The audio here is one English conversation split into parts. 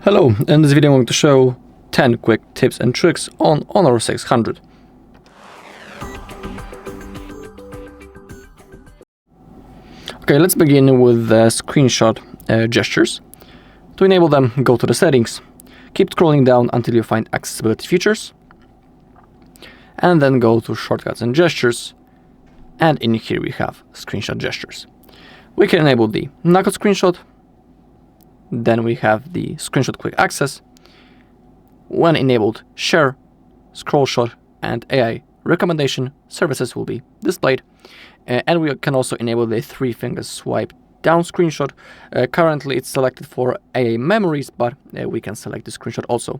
Hello, in this video I'm going to show 10 quick tips and tricks on Honor 600. Okay, let's begin with the screenshot gestures. To enable them, go to the settings, keep scrolling down until you find accessibility features, and then go to shortcuts and gestures, and in here we have screenshot gestures. We can enable the knuckle screenshot. Then we have the screenshot quick access. When enabled, share, ScrollShot, and AI recommendation services will be displayed. And we can also enable the 3-finger swipe down screenshot. Currently it's selected for AI memories, but we can select the screenshot also.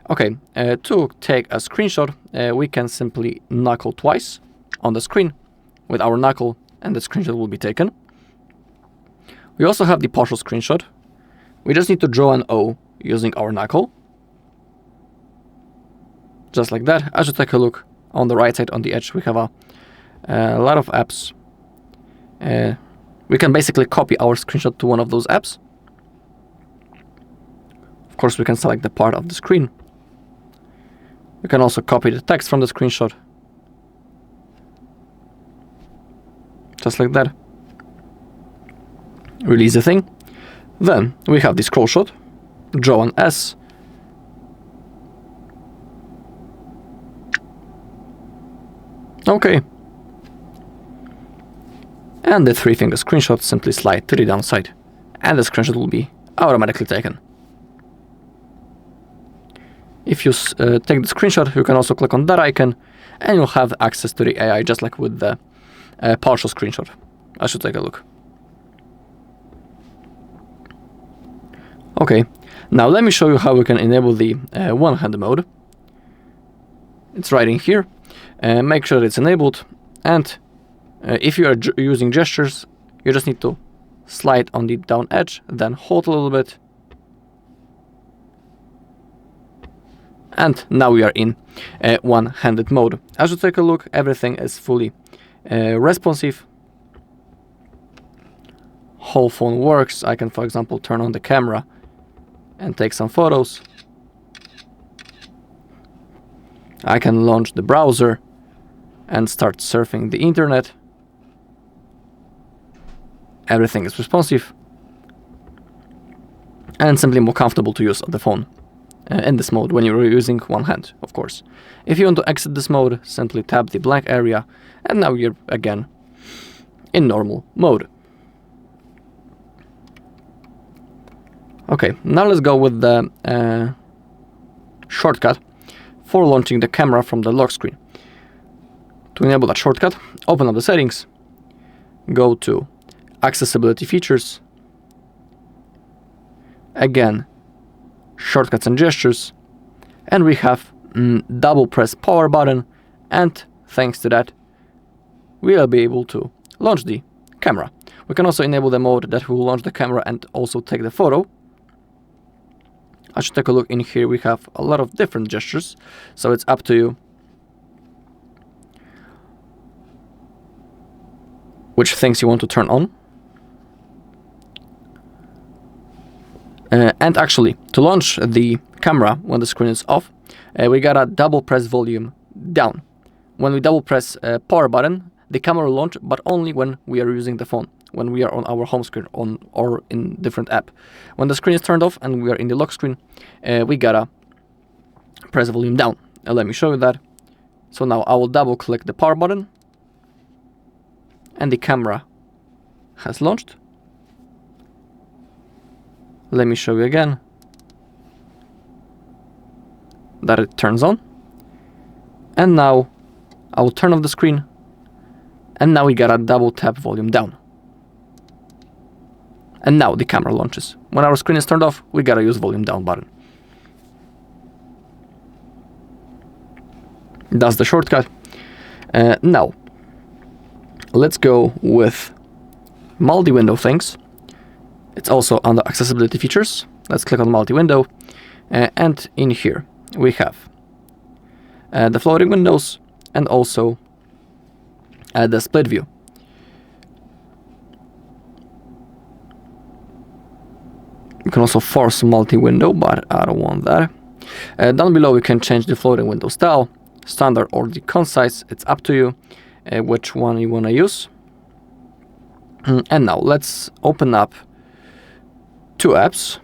Okay, to take a screenshot, we can simply knuckle twice on the screen with our knuckle, and the screenshot will be taken. We also have the partial screenshot. We just need to draw an O using our knuckle. Just like that. As you take a look on the right side on the edge, we have a lot of apps. We can basically copy our screenshot to one of those apps. Of course, we can select the part of the screen. We can also copy the text from the screenshot. Just like that. Release the thing. Then we have the ScrollShot, draw an S, okay, and the 3-finger screenshot, simply slide to the downside, and the screenshot will be automatically taken. If you take the screenshot, you can also click on that icon, and you'll have access to the AI, just like with the partial screenshot. I should take a look. Okay, now let me show you how we can enable the one-hand mode. It's right in here. Make sure that it's enabled, and if you are using gestures, you just need to slide on the down edge, then hold a little bit. And now we are in one-handed mode. As you take a look, everything is fully responsive. Whole phone works. I can, for example, turn on the camera and take some photos. I can launch the browser and start surfing the internet. Everything is responsive and simply more comfortable to use on the phone in this mode when you're using one hand, of course. If you want to exit this mode, simply tap the blank area, and now you're again in normal mode. Okay, now let's go with the shortcut for launching the camera from the lock screen. To enable that shortcut, open up the settings, go to accessibility features, again shortcuts and gestures, and we have double press power button, and thanks to that we'll be able to launch the camera. We can also enable the mode that will launch the camera and also take the photo. I should take a look in here. We have a lot of different gestures, so it's up to you which things you want to turn on. And actually, to launch the camera when the screen is off, we gotta double press volume down. When we double press power button, the camera will launch, but only when we are using the phone, when we are on our home screen or in different app. When the screen is turned off and we are in the lock screen, we gotta press volume down. Let me show you that. So now I will double click the power button, and the camera has launched. Let me show you again that it turns on. And now I will turn off the screen, and now we gotta double tap volume down. And now the camera launches. When our screen is turned off, we gotta use volume down button. That's the shortcut. Now, let's go with multi-window things. It's also under accessibility features. Let's click on multi-window. And in here, we have the floating windows and also the split view. You can also force multi-window, but I don't want that. Down below, you can change the floating window style, standard or the concise. It's up to you which one you want to use. And now let's open up two apps.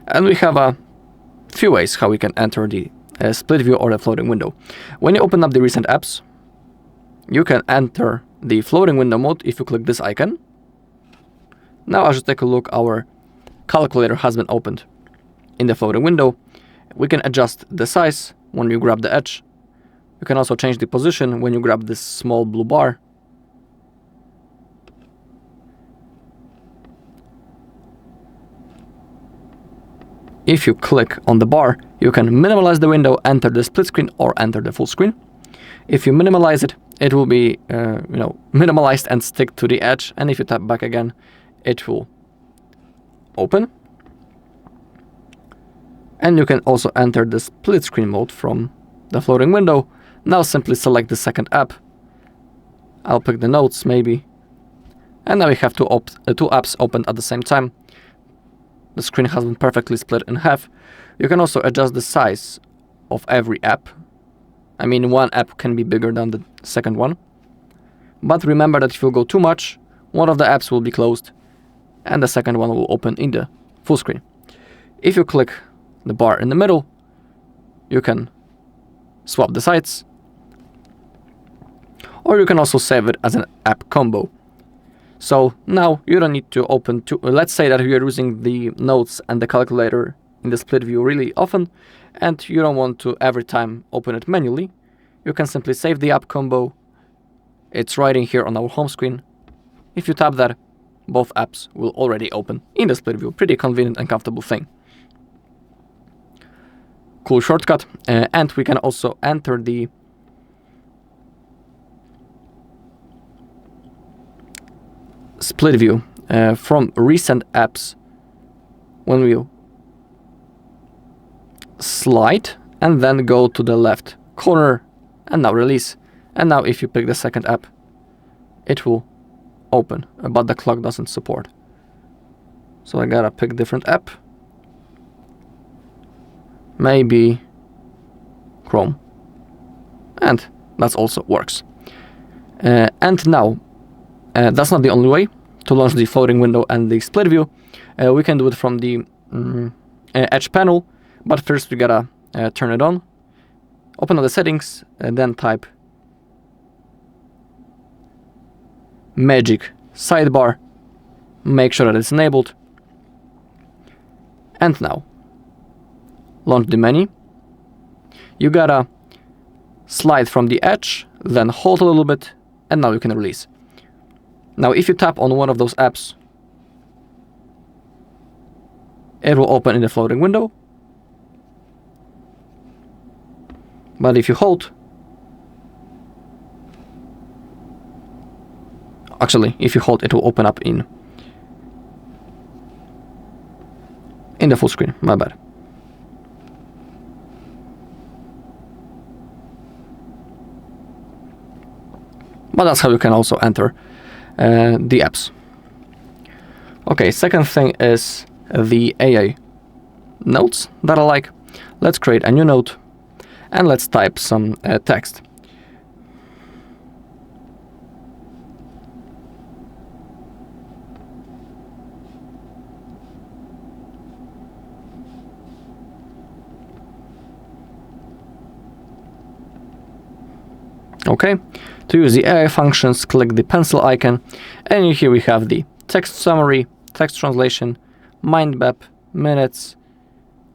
And we have a few ways how we can enter the split view or the floating window. When you open up the recent apps, you can enter the floating window mode if you click this icon. Now as you take a look, our calculator has been opened in the floating window. We can adjust the size when you grab the edge. You can also change the position when you grab this small blue bar. If you click on the bar, you can minimize the window, enter the split screen, or enter the full screen. If you minimize it, it will be minimalized and stick to the edge. And if you tap back again, it will open. And you can also enter the split screen mode from the floating window. Now simply select the second app. I'll pick the notes maybe. And now we have two apps open at the same time. The screen has been perfectly split in half. You can also adjust the size of every app. I mean, one app can be bigger than the second one. But remember that if you go too much, one of the apps will be closed and the second one will open in the full screen. If you click the bar in the middle, you can swap the sides, or you can also save it as an app combo. So now you don't need to open two. Let's say that you're using the notes and the calculator in the split view really often, and you don't want to every time open it manually. You can simply save the app combo. It's right in here on our home screen. If you tap that, both apps will already open in the split view. Pretty convenient and comfortable thing. Cool shortcut. And we can also enter the split view from recent apps when we slide and then go to the left corner and now release. And now if you pick the second app, it will open, but the clock doesn't support. So I gotta pick different app. Maybe Chrome. And that also works. And now, that's not the only way to launch the floating window and the split view. We can do it from the edge panel, but first we gotta turn it on. Open all the settings, and then type Magic Sidebar. Make sure that it's enabled. And now, launch the menu. You gotta slide from the edge, then hold a little bit, and now you can release. Now if you tap on one of those apps, it will open in the floating window. But if you hold, actually if you hold, it will open up in the full screen, my bad. But that's how you can also enter the apps. Okay, second thing is the AA notes that I like. Let's create a new note and let's type some text. Okay, to use the AI functions, click the pencil icon, and here we have the text summary, text translation, mind map, minutes.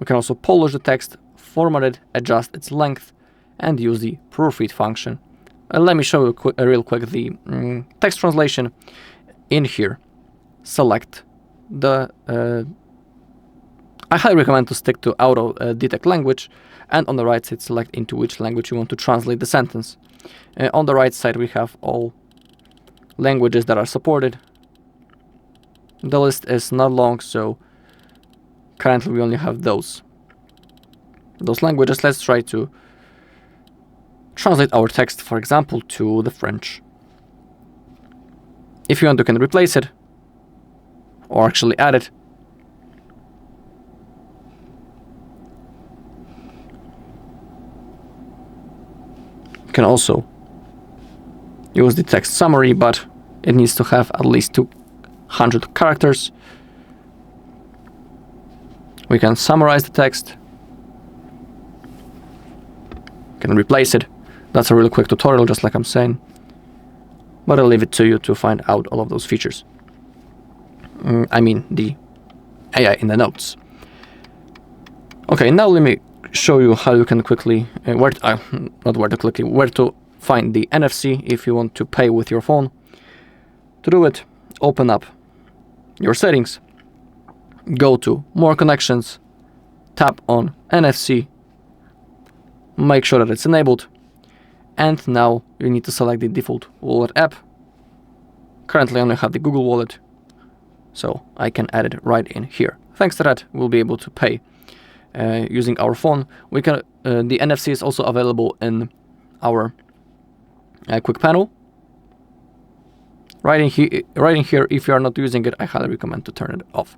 We can also polish the text, format it, adjust its length, and use the proofread function. Let me show you real quick the text translation. In here, select the I highly recommend to stick to auto detect language, and on the right side select into which language you want to translate the sentence. On the right side we have all languages that are supported. The list is not long, so currently we only have those languages. Let's try to translate our text, for example, to the French. If you want, you can replace it or actually add it. can also use the text summary, but it needs to have at least 200 characters. We can summarize the text, can replace it. That's a really quick tutorial, just like I'm saying, but I'll leave it to you to find out all of those features. I mean the AI in the notes. Okay, now let me show you how you can quickly, where to find the NFC if you want to pay with your phone. To do it, open up your settings, go to More Connections, tap on NFC, make sure that it's enabled, and now you need to select the default wallet app. Currently I only have the Google Wallet, so I can add it right in here. Thanks to that, we'll be able to pay using our phone. We can. The NFC is also available in our quick panel. Right in here, if you are not using it, I highly recommend to turn it off.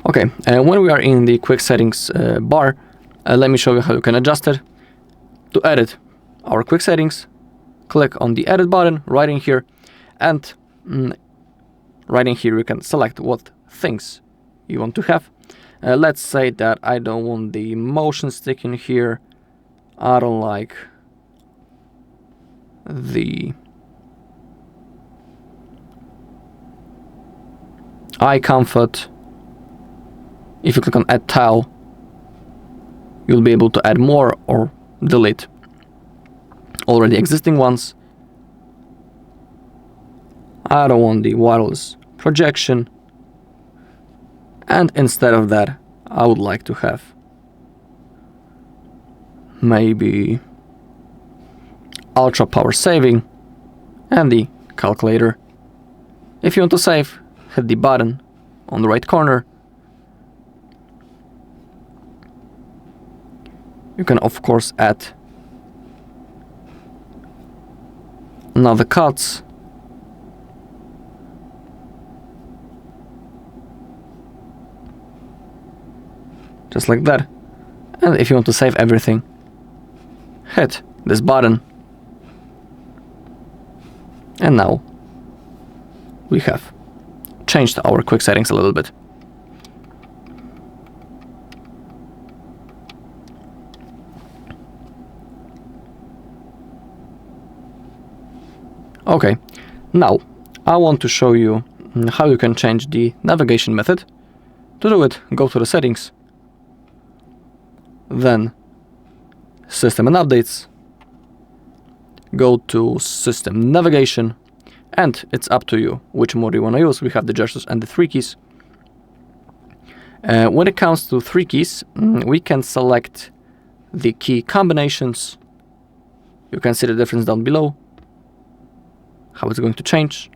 Okay, when we are in the quick settings bar, let me show you how you can adjust it. To edit our quick settings, click on the edit button right in here, and right in here you can select what things you want to have. Let's say that I don't want the motion stick in here. I don't like the eye comfort. If you click on add tile, you'll be able to add more or delete already existing ones. I don't want the wireless projection, and instead of that I would like to have maybe ultra power saving and the calculator. If you want to save, hit the button on the right corner. You can of course add another cuts. Just like that. And if you want to save everything, hit this button. And now we have changed our quick settings a little bit. Okay, now I want to show you how you can change the navigation method. To do it, go to the settings, then System and Updates, go to System Navigation, and it's up to you which mode you want to use. We have the gestures and the 3 keys. When it comes to 3 keys, we can select the key combinations. You can see the difference down below, how it's going to change.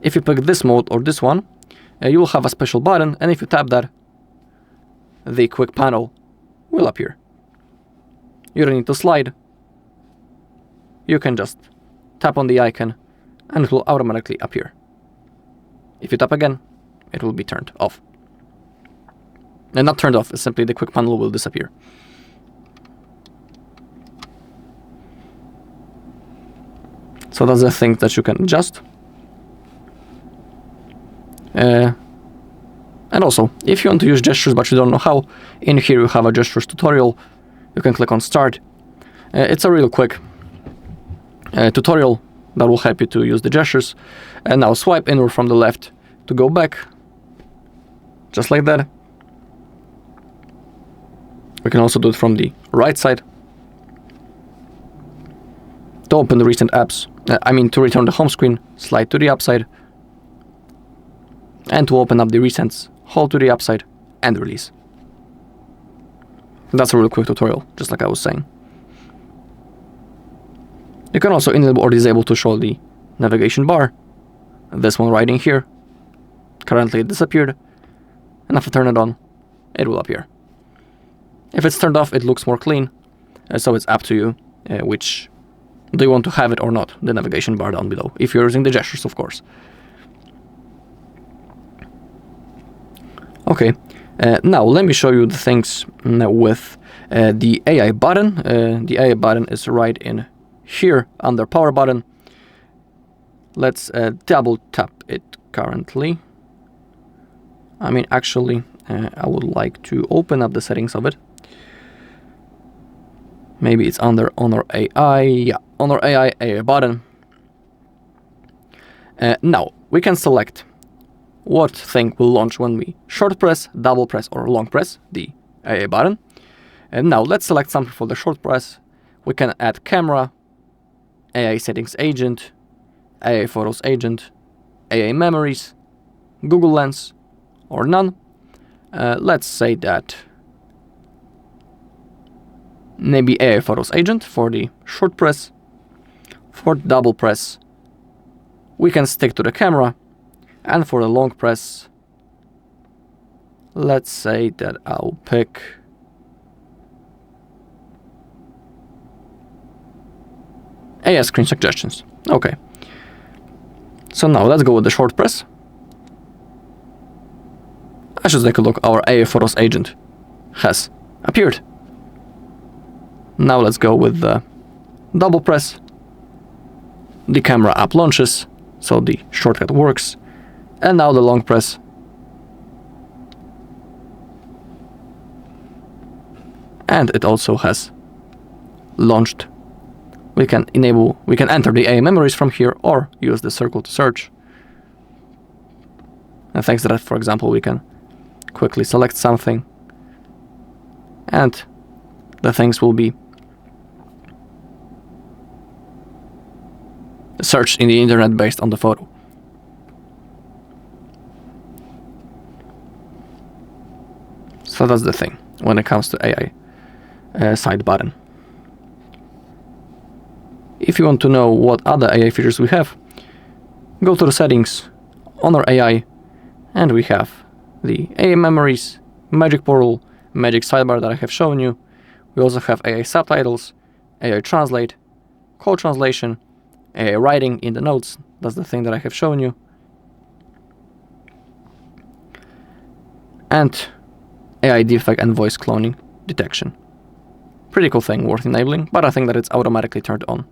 If you pick this mode or this one, you will have a special button, and if you tap that, the quick panel will appear. You don't need to slide. You can just tap on the icon and it will automatically appear. If you tap again, it will be turned off. And not turned off, it's simply the quick panel will disappear. So that's the thing that you can adjust. And also, if you want to use gestures but you don't know how, in here you have a gestures tutorial. You can click on Start. It's a real quick tutorial that will help you to use the gestures. And now swipe inward from the left to go back, just like that. We can also do it from the right side. To open the recent apps, to return the home screen, slide to the upside. And to open up the recents, hold to the upside and release. That's a real quick tutorial, just like I was saying. You can also enable or disable to show the navigation bar. This one right in here. Currently it disappeared. And if I turn it on, it will appear. If it's turned off, it looks more clean. So it's up to you which do you want to have it or not, the navigation bar down below, if you're using the gestures, of course. Okay, Now let me show you the things with the AI button. The AI button is right in here under power button. Let's double tap it currently. I mean, actually, I would like to open up the settings of it. Maybe it's under Honor AI. Yeah, Honor AI button. Now we can select what thing will launch when we short press, double press, or long press the AI button. And now let's select something for the short press. We can add camera, AI settings agent, AI photos agent, AI memories, Google Lens, or none. Let's say that maybe AI photos agent for the short press. For double press, we can stick to the camera, and for the long press, let's say that I'll pick AI screen suggestions. Okay. So now let's go with the short press. I should take a look. Our AI photos agent has appeared. Now let's go with the double press. The camera app launches, so the shortcut works. And now the long press. And it also has launched. We can enter the AI memories from here or use the circle to search. And thanks to that, for example, we can quickly select something and the things will be searched in the internet based on the photo. So that's the thing when it comes to AI side button. If you want to know what other AI features we have, go to the settings, Honor AI, and we have the AI memories, Magic Portal, Magic Sidebar that I have shown you. We also have AI subtitles, AI translate, call translation, AI writing in the notes. That's the thing that I have shown you. And AI deepfake and voice cloning detection. Pretty cool thing, worth enabling, but I think that it's automatically turned on.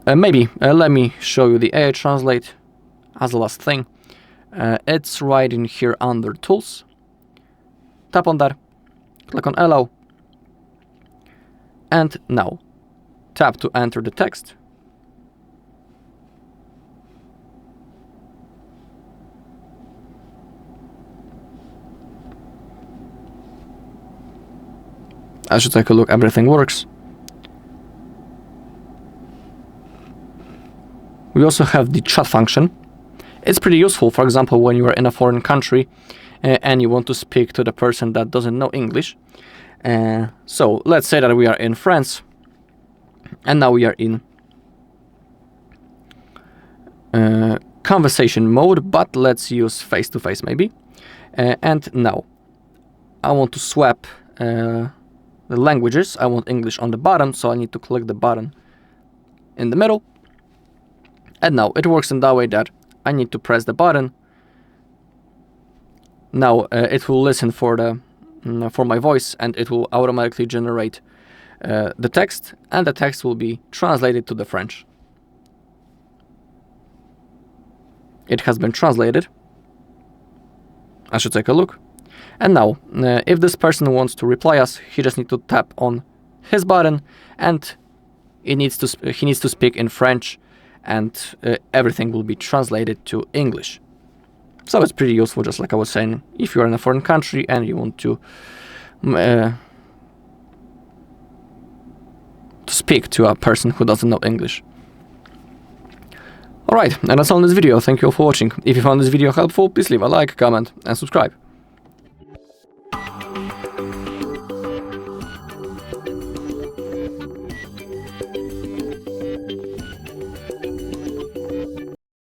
Let me show you the AI translate as the last thing. It's right in here under tools. Tap on that, click on allow, and now tap to enter the text. I should take a look, everything works. We also have the chat function. It's pretty useful, for example, when you are in a foreign country and you want to speak to the person that doesn't know English. So let's say that we are in France and now we are in conversation mode, but let's use face-to-face maybe. And now I want to swap the languages. I want English on the bottom, so I need to click the button in the middle. And now it works in that way that I need to press the button. Now it will listen for my voice and it will automatically generate the text, and the text will be translated to the French. It has been translated. I should take a look. And now, if this person wants to reply us, he just needs to tap on his button, and he needs to speak in French, and everything will be translated to English. So it's pretty useful, just like I was saying, if you're in a foreign country and you want to speak to a person who doesn't know English. Alright, and that's all in this video. Thank you all for watching. If you found this video helpful, please leave a like, comment, and subscribe.